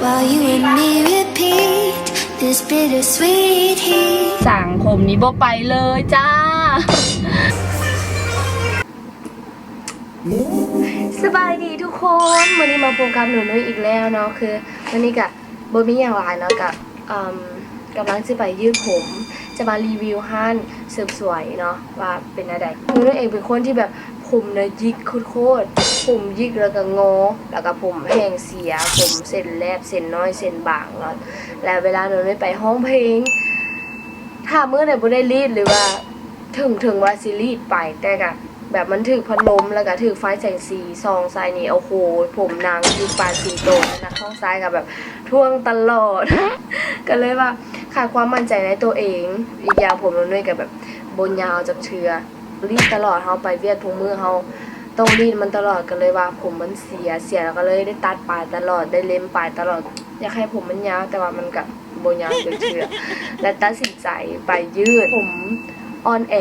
while you and me repeat this bittersweet heat สั่งผมนี้บ่ไปเลยจ้าสบายดีทุกคนวันนี้มาพบกับหนูนุ้ยอีกแล้วเนาะคือวันนี้กับโบมีอย่างไรเนาะกับกำลังจะไปยืดผมจะมารีวิวห้านเสริมสวยเนาะว่าเป็นอะไรหนูนุ้ยเองเป็นคนที่แบบผมเนี่ยยิกโคตรผมยิกแล้วก็งอแล้วก็ผมแห้งเสียผมเส้นแลบเส้นน้อยเส้นบางเนาะแล้วเวลาหนูนุ้ยไปห้องเพลงถ้าเมื่อไหร่บ่ได้รีดหรือว่าถึงว่าซีรีส์ไปแต่ก็แบบมันถือพัดลมแล้วก็ถือไฟแสงสีซองซ้ายนี่โอ้โหผมนางยุคปาสิงโตนะข้างซ้ายกับแบบท่วงตลอด ก็เลยว่าขาดความมั่นใจในตัวเองอีกอย่างผมนุ่นกับแบบบนยาวจากเชือรีดตลอดเฮาไปเวียดทุกมือเฮาต้องรีดมันตลอดก็เลยว่าผมมันเสียแล้วก็เลยได้ตัดปลายตลอดได้เล็มปลายตลอดอยากให้ผมมันยาวแต่ว่ามันกับบนยาวจากเชือและตัดสินใจไปยืดผมออนแอ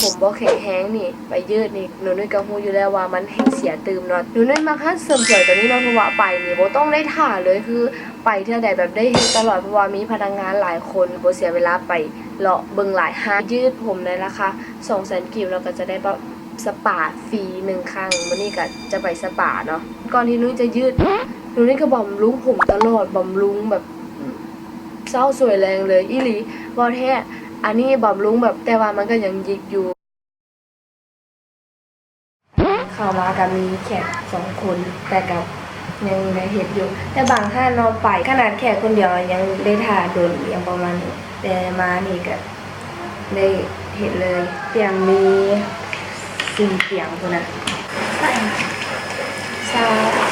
ผมบ่แข็งแห้งนี่ไปยืดนี่หนูนุ้ยก็ฮู้อยู่แล้วว่ามันแห้งเสียตื่มเนาะหนูนุ้ยมาคัดเสริมสวยตัวนี้เนาะเพราะว่าไปนี่บ่ต้องได้ท่าเลยคือไปเท่าใดแบบได้เฮ็ดตลอดเพราะว่ามีพนักงานหลายคนบ่เสียเวลาไปเลาะเบิ่งหลายห้างยืดผมในราคา 200,000 กีบแล้วก็จะได้สปาฟรี1ครั้งมื้อนี้ก็จะไปสปาเนาะก่อนที่นุ้ยจะยืดหนูนุ้ยก็บำรุงผมตลอดบำรุงแบบเศร้าสวยแรงเลยอีหลีบ่แท้อันนี้บำรุงแบบแต่ว่ามันก็ยังยิกอยู่เข้ามากับมีแขก2คนแต่กับยังได้เห็นอยู่แต่บางท่านเราไปขนาดแขกคนเดียวยังได้ถ่าโดนอย่างประมาณนี้แต่มานี่ก็ได้เห็นเลยเตียงมี4เตียงคนน่ะซา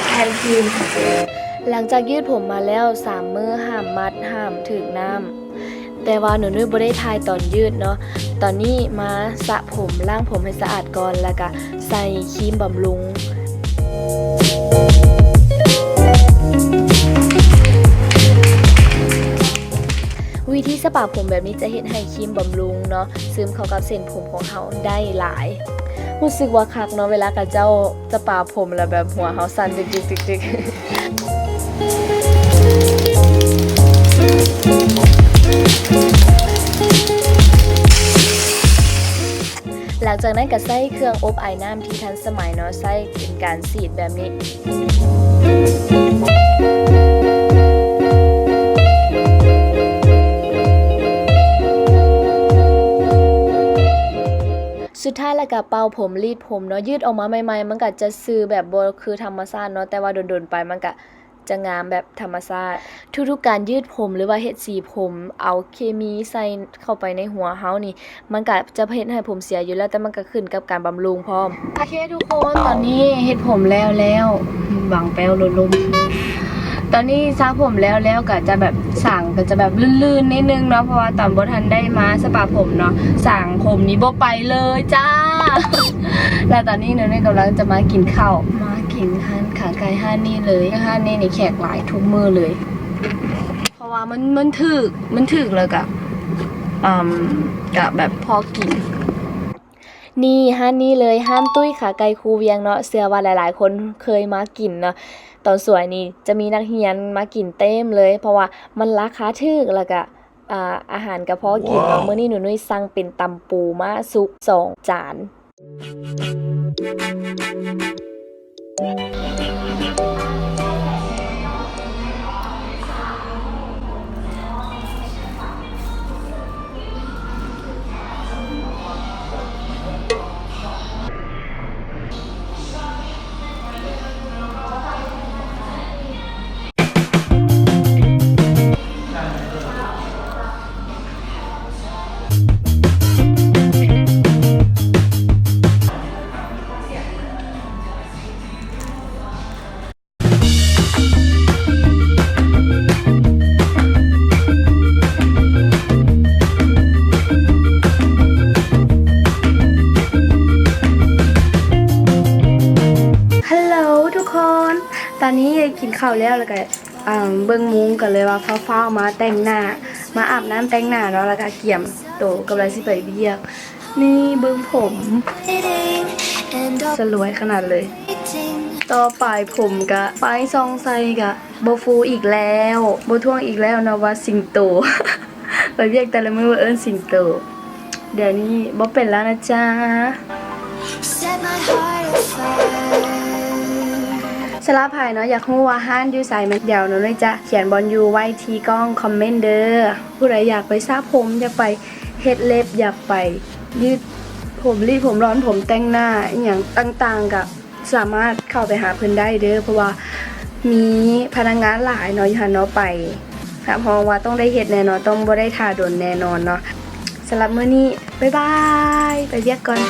แทนทีมหลังจากยืดผมมาแล้ว3มื้อห้ามมัดห้ามถึงน้ำแต่ว่าหนูนุ้ยบ่ได้ทายตอนยืดเนาะตอนนี้มาสระผมล้างผมให้สะอาดก่อนแล้วก็ใส่ครีมบำรุงวิธีสปาผมแบบนี้จะเฮ็ดให้ครีมบำรุงเนาะซึมเข้ากับเส้นผมของเฮาได้หลายรู้สึกว่าคักเนาะเวลากับเจ้าสปาผมแล้วแบบหัวเฮาสั่นจิกๆหลังจากนั้นก็ใส่เครื่องอบไอน้ำที่ทันสมัยเนาะใส่เป็นการสีดแบบนี้สุดท้ายแล้วก็เป่าผมรีดผมเนาะยืดออกมาใหม่ๆมันก็จะซื่อแบบบ่คือธรรมชาติเนาะแต่ว่าโดนๆไปมันก็จะงามแบบธรรมชาติทุกๆการยืดผมหรือว่าเฮ็ดสีผมเอาเคมีใส่เข้าไปในหัวเฮานี่มันก็จะเฮ็ดให้ผมเสียอยู่แล้วแต่มันก็ขึ้นกับการบำรุงพร้อมโอเคทุกคนตอนนี้เฮ็ดผมแล้วหวังแป้วลมตอนนี้สระผมแล้วก็จะแบบสางก็จะแบบลื่นๆนิดนึงเนาะเพราะว่าตอนบ่ทันได้มาสปาผมเนาะสางผมนี้บ่ไปเลยจ้า แล้วตอนนี้หนูนี่กำลังจะมากินข้าวมากินห้านขาไก่ห้านนี่เลยห้านนี่แขกหลายทุกมื้อเลยเพราะว่ามันถึกเลยกับแบบพอกินนี่ห้านนี้เลยห้านตุ้ยขาไก่คูเวียงเนาะเชื่อว่าหลายๆคนเคยมากินเนาะตอนสวยนี่จะมีนักเรียนมากินเต็มเลยเพราะว่ามันราคาถูกแล้วก็อาหารก็พอกินเนาะมื้อนี้หนูนุ้ยสั่งเป็นตำปูมาสุก2 จานตอนนี้กินข้าวแล้วก็เบิ่งมุ้งกันเลยว่าฟ้ามาแต่งหน้ามาอาบน้ำแต่งหน้าเนาะแล้วก็เกี่ยมโตกำลังสิไปเวียกนี่เบิ่งผมสลวยขนาดเลย ต่อไปผมกะไปซองไซกะบ่ฟูอีกแล้วบ่ท่วงอีกแล้วเนาะว่าสิงโต ไปเรียกแต่ละมื้อว่าเอิ้นสิงโตเดี๋ยวนี้บ่เป็นแล้วนะจ๊ะ Set my heart afire. สลาภายเนาะอยากรู้ว่าห้านอยู่ไสมันเดี๋ยวหนูเลยจะเขียนบอลอยู่ไว้ที่กล้องคอมเมนต์เด้อผู้ใดอยากไปสระผมอยากไปเฮ็ดเล็บอยากไปยืดผมรีดผมร้อนผมแต่งหน้าอหย่างต่างๆก็สามารถเข้าไปหาเพิ่นได้เด้อเพราะว่ามีพนักงานหลายเนาะอยู่หั่นเนาะไปรับรองว่าต้องได้เฮ็ดแน่นอนต้องบ่ได้ท่าโดนแน่นอนเนาะสำหรับมื้อนี้บ๊ายบายไปเรียกก่อน